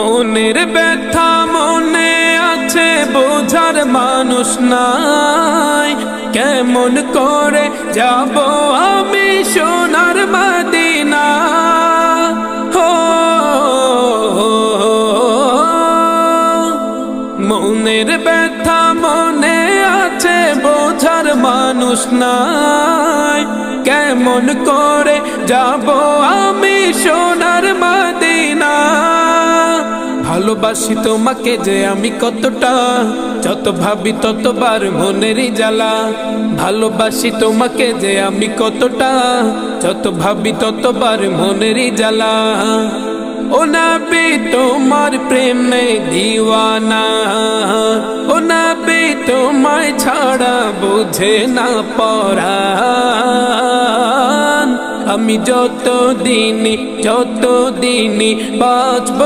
মনের ব্যথা মনে আছে বোঝার মানুষ নাই, কেমন করে যাব আমি সোনার মদিনা। মনের ব্যথা মনে আছে বোঝার মানুষ নাই, কেমন করে যাব আমি সোনার মদিনা। ভালোবাসি তোমাকে যে আমি কতটা, যত ভাবি ততবার মনেরই জ্বালা। ভালোবাসি তোমাকে যে আমি কতটা, যত ভাবি ততবার মনেরই জ্বালা। ও নবী তোমার প্রেমে দিওয়ানা, ও নবী তোমায় ছাড়া বুঝে না পরাণ। আমি যত দিনই বাঁচব।